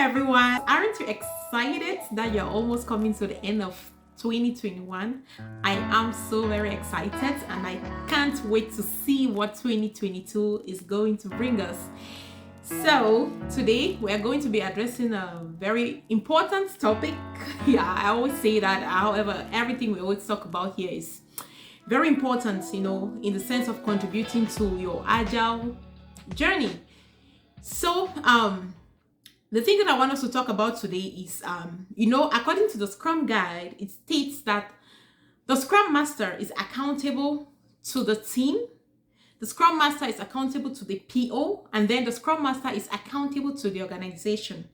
everyone. Aren't you excited that you're almost coming to the end of 2021? I am so very excited and I can't wait to see what 2022 is going to bring us. So today we are going to be addressing a very important topic. Yeah, I always say that. However, everything we always talk about here is very important, in the sense of contributing to your agile journey. So the thing that I want us to talk about today is, according to the Scrum Guide, it states that the Scrum Master is accountable to the team, the Scrum Master is accountable to the PO, and then the Scrum Master is accountable to the organization.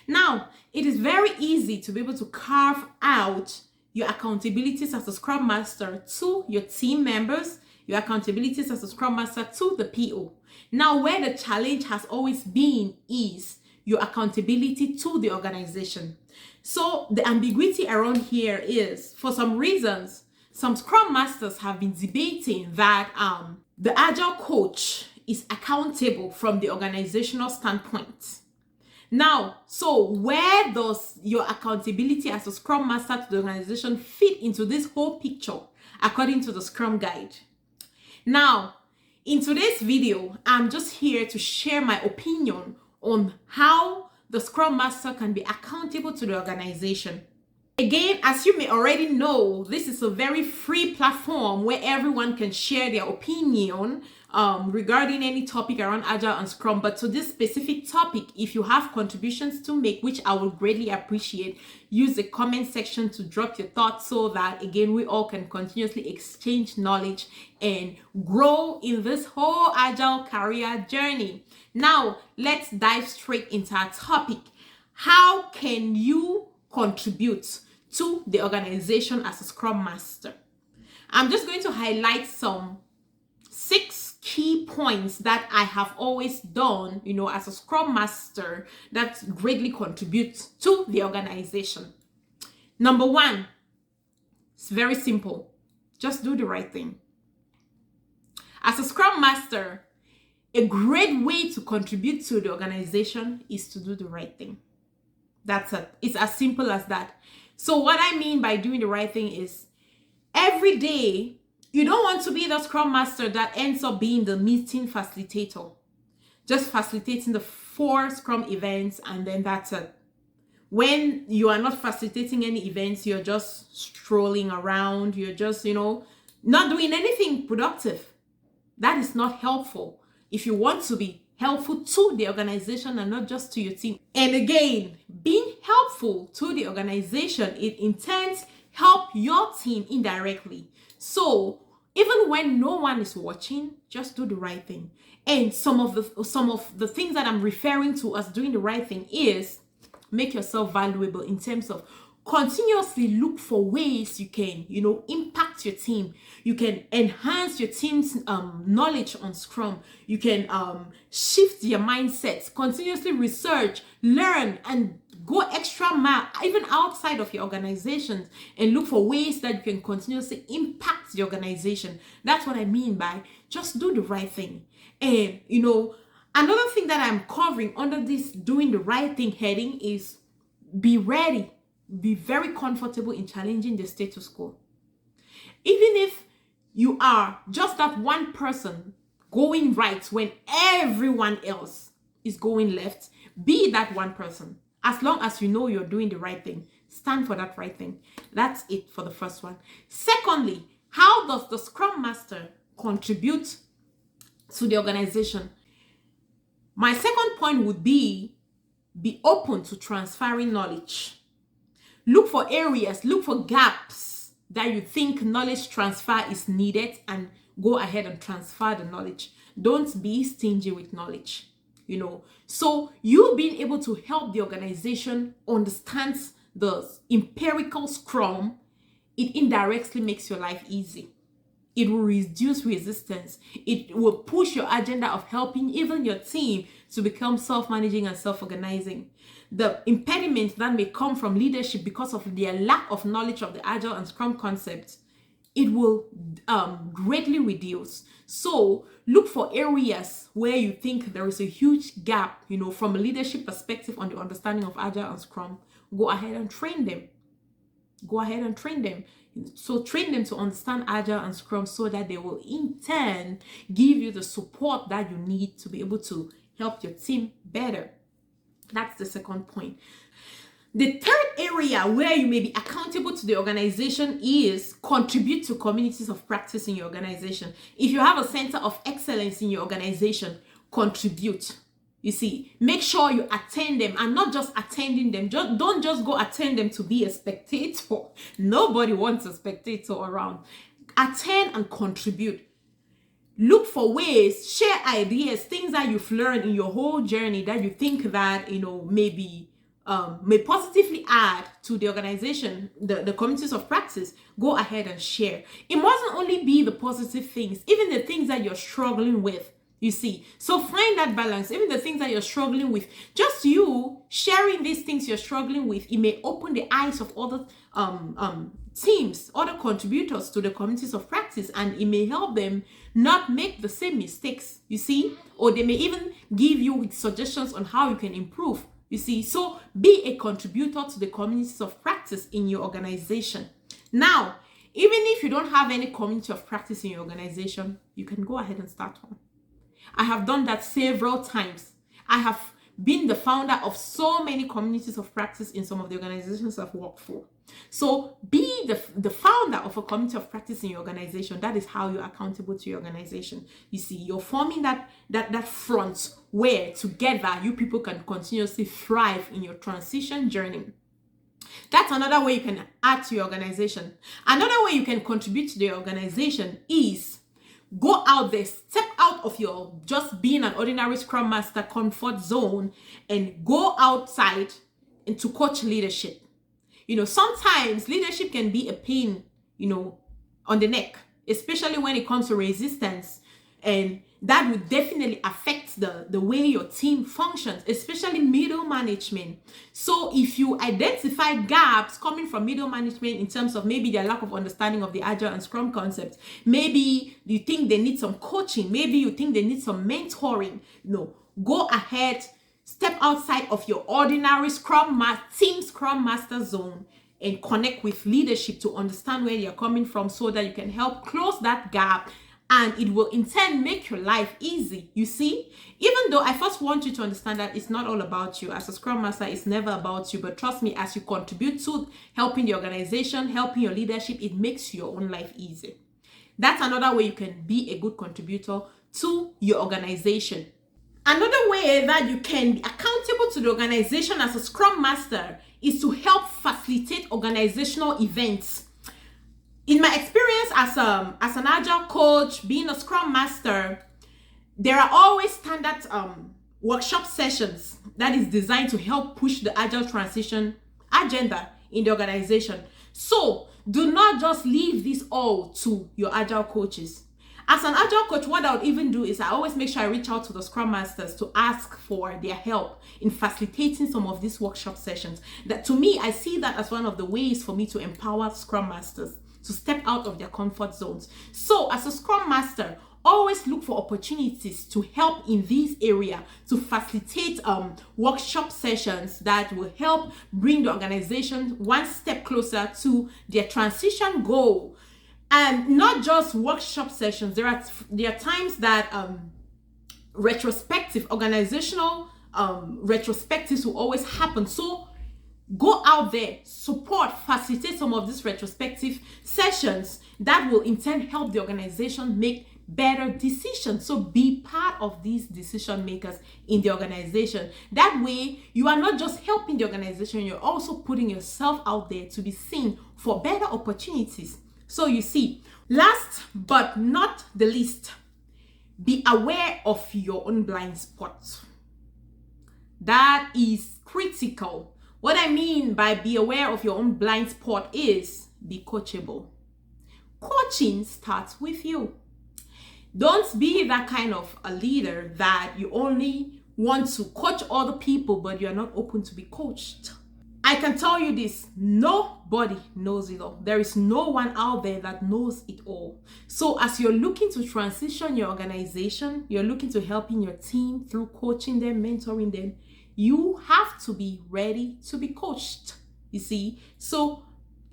Now, it is very easy to be able to carve out your accountabilities as a Scrum Master to your team members, your accountabilities as a Scrum Master to the PO. Now, where the challenge has always been is your accountability to the organization. So the ambiguity around here is, for some reasons, some Scrum Masters have been debating that the Agile Coach is accountable from the organizational standpoint. Now, so where does your accountability as a Scrum Master to the organization fit into this whole picture according to the Scrum Guide? Now, in today's video, I'm just here to share my opinion on how the Scrum Master can be accountable to the organization. Again, as you may already know, this is a very free platform where everyone can share their opinion regarding any topic around Agile and Scrum. But to this specific topic, if you have contributions to make, which I would greatly appreciate, use the comment section to drop your thoughts so that, again, we all can continuously exchange knowledge and grow in this whole Agile career journey. Now, let's dive straight into our topic. How can you contribute to the organization as a Scrum Master? I'm just going to highlight some 6 key points that I have always done, as a Scrum Master that greatly contributes to the organization. Number 1, it's very simple. Just do the right thing. As a Scrum Master, a great way to contribute to the organization is to do the right thing. That's it. It's as simple as that. So what I mean by doing the right thing is, every day, you don't want to be the Scrum Master that ends up being the meeting facilitator, just facilitating the 4 Scrum events, and then that's it. When you are not facilitating any events, you're just strolling around, you're just, not doing anything productive. That is not helpful if you want to be helpful to the organization and not just to your team. And again, being helpful to the organization, it intends help your team indirectly. So even when no one is watching, just do the right thing. And some of the things that I'm referring to as doing the right thing is make yourself valuable in terms of continuously look for ways you can, impact your team. You can enhance your team's knowledge on Scrum. You can shift your mindset, continuously research, learn, and go extra mile, even outside of your organization, and look for ways that you can continuously impact the organization. That's what I mean by just do the right thing. And, another thing that I'm covering under this doing the right thing heading is be ready. Be very comfortable in challenging the status quo. Even if you are just that one person going right when everyone else is going left, be that one person. As long as you know you're doing the right thing, stand for that right thing. That's it for the first one. Secondly, how does the Scrum Master contribute to the organization? My second point would be open to transferring knowledge. Look for areas, look for gaps that you think knowledge transfer is needed and go ahead and transfer the knowledge. Don't be stingy with knowledge, So you being able to help the organization understand the empirical Scrum, it indirectly makes your life easy. It will reduce resistance. It will push your agenda of helping even your team to become self-managing and self-organizing. The impediments that may come from leadership because of their lack of knowledge of the Agile and Scrum concepts, it will greatly reduce. So look for areas where you think there is a huge gap, from a leadership perspective on the understanding of Agile and Scrum. Go ahead and train them. So train them to understand Agile and Scrum so that they will in turn give you the support that you need to be able to help your team better. That's the second point. The third area where you may be accountable to the organization is contribute to communities of practice in your organization. If you have a center of excellence in your organization, contribute. You see, make sure you attend them, and not just attending them. Don't just go attend them to be a spectator. Nobody wants a spectator around. Attend and contribute. Look for ways, share ideas, things that you've learned in your whole journey that you think that, may positively add to the organization, the communities of practice. Go ahead and share. It mustn't only be the positive things, even the things that you're struggling with, you see. So find that balance. Even the things that you're struggling with, just you sharing these things you're struggling with, it may open the eyes of other teams, other contributors to the communities of practice, and it may help them not make the same mistakes, you see, or they may even give you suggestions on how you can improve, you see. So be a contributor to the communities of practice in your organization. Now, even if you don't have any community of practice in your organization, you can go ahead and start one. I have done that several times. I have been the founder of so many communities of practice in some of the organizations I've worked for. So be the founder of a community of practice in your organization. That is how you're accountable to your organization. You see, you're forming that front where together you people can continuously thrive in your transition journey. That's another way you can add to your organization. Another way you can contribute to the organization is go out there, step out of your just being an ordinary Scrum Master comfort zone and go outside and to coach leadership. Sometimes leadership can be a pain, on the neck, especially when it comes to resistance. And that would definitely affect the way your team functions, especially middle management. So if you identify gaps coming from middle management in terms of maybe their lack of understanding of the Agile and Scrum concepts, maybe you think they need some coaching, maybe you think they need some mentoring, go ahead, step outside of your ordinary team Scrum Master zone and connect with leadership to understand where you're coming from so that you can help close that gap. And it will in turn make your life easy, you see? Even though I first want you to understand that it's not all about you. As a Scrum Master, it's never about you. But trust me, as you contribute to helping the organization, helping your leadership, it makes your own life easy. That's another way you can be a good contributor to your organization. Another way that you can be accountable to the organization as a Scrum Master is to help facilitate organizational events. In my experience as an Agile Coach, being a Scrum Master, there are always standard workshop sessions that is designed to help push the Agile transition agenda in the organization. So do not just leave this all to your Agile coaches. As an Agile Coach, what I would even do is I always make sure I reach out to the Scrum Masters to ask for their help in facilitating some of these workshop sessions. That, to me, I see that as one of the ways for me to empower Scrum Masters to step out of their comfort zones. So as a Scrum Master, always look for opportunities to help in this area, to facilitate workshop sessions that will help bring the organization one step closer to their transition goal. And not just workshop sessions, there are times that organizational retrospectives will always happen. So go out there, support, facilitate some of these retrospective sessions that will in turn help the organization make better decisions. So be part of these decision makers in the organization. That way, you are not just helping the organization, you're also putting yourself out there to be seen for better opportunities. So you see, last but not the least, be aware of your own blind spots. That is critical. What I mean by be aware of your own blind spot is be coachable. Coaching starts with you. Don't be that kind of a leader that you only want to coach other people, but you're not open to be coached. I can tell you this, nobody knows it all. There is no one out there that knows it all. So as you're looking to transition your organization, you're looking to helping your team through coaching them, mentoring them, you have to be ready to be coached, you see. So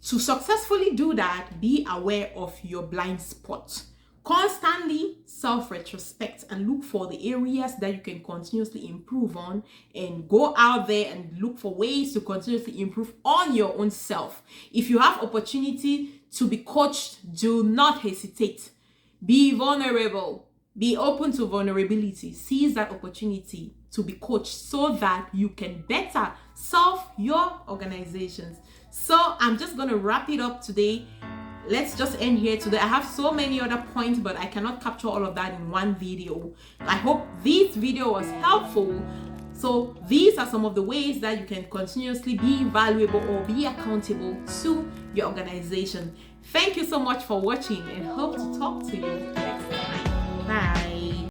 to successfully do that, be aware of your blind spot. Constantly self-retrospect and look for the areas that you can continuously improve on, and go out there and look for ways to continuously improve on your own self. If you have opportunity to be coached, do not hesitate. Be vulnerable. Be open to vulnerability. Seize that opportunity to be coached so that you can better serve your organizations. So I'm just going to wrap it up today. Let's just end here today. I have so many other points, but I cannot capture all of that in one video. I hope this video was helpful. So these are some of the ways that you can continuously be valuable or be accountable to your organization. Thank you so much for watching, and hope to talk to you next time. Bye.